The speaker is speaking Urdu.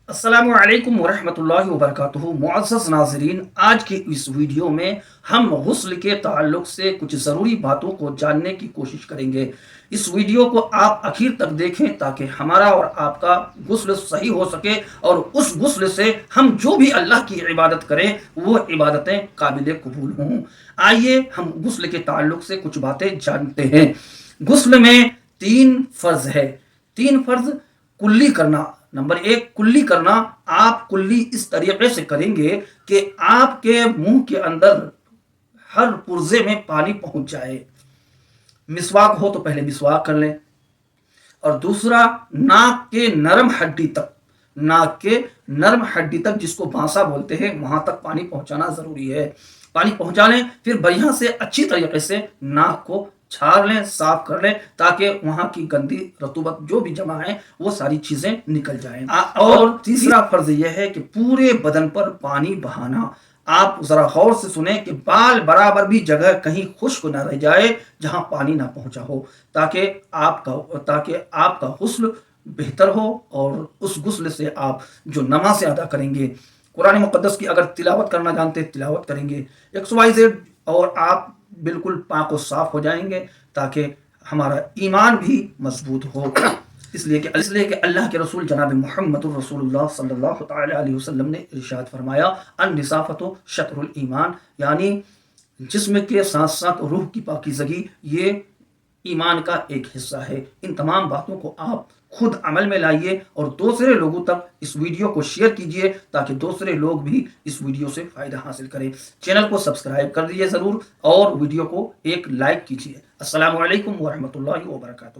السلام علیکم ورحمۃ اللہ وبرکاتہ۔ معزز ناظرین، آج کی اس ویڈیو میں ہم غسل کے تعلق سے کچھ ضروری باتوں کو جاننے کی کوشش کریں گے۔ اس ویڈیو کو آپ آخر تک دیکھیں تاکہ ہمارا اور آپ کا غسل صحیح ہو سکے اور اس غسل سے ہم جو بھی اللہ کی عبادت کریں وہ عبادتیں قابل قبول ہوں۔ آئیے ہم غسل کے تعلق سے کچھ باتیں جانتے ہیں۔ غسل میں 3 فرض ہے۔ 3 فرض کلی کرنا۔ نمبر 1 کلی کرنا۔ آپ کلی اس طریقے سے کریں گے کہ آپ کے منہ کے اندر ہر پرزے میں پانی پہنچ جائے۔ مسواک ہو تو پہلے مسواک کر لیں، اور دوسرا ناک کے نرم ہڈی تک، ناک کے نرم ہڈی تک جس کو بانسا بولتے ہیں، وہاں تک پانی پہنچانا ضروری ہے۔ پانی پہنچا لیں، پھر بڑھیا سے اچھی طریقے سے ناک کو چھاڑ لیں، صاف کر لیں تاکہ وہاں کی گندی رطوبت جو بھی جمع ہے وہ ساری چیزیں نکل جائیں۔ اور تیسرا فرض یہ ہے کہ پورے بدن پر پانی بہانا۔ آپ ذرا غور سے سنیں کہ بال برابر بھی جگہ کہیں خشک نہ رہ جائے جہاں پانی نہ پہنچا ہو، تاکہ آپ کا غسل بہتر ہو اور اس غسل سے آپ جو نماز ادا کریں گے، قرآن مقدس کی اگر تلاوت کرنا جانتے ہیں تلاوت کریں گے، XYZ، اور آپ بالکل پاک و صاف ہو جائیں گے تاکہ ہمارا ایمان بھی مضبوط ہو۔ اس لیے کہ اللہ کے رسول جناب محمد الرسول اللہ صلی اللہ تعالی علیہ وسلم نے ارشاد فرمایا، النظافۃ شطر الایمان، یعنی جسم کے ساتھ ساتھ روح کی پاکیزگی یہ ایمان کا ایک حصہ ہے۔ ان تمام باتوں کو آپ خود عمل میں لائیے اور دوسرے لوگوں تک اس ویڈیو کو شیئر کیجیے تاکہ دوسرے لوگ بھی اس ویڈیو سے فائدہ حاصل کریں۔ چینل کو سبسکرائب کر دیجیے ضرور، اور ویڈیو کو ایک لائک کیجیے۔ السلام علیکم ورحمۃ اللہ وبرکاتہ۔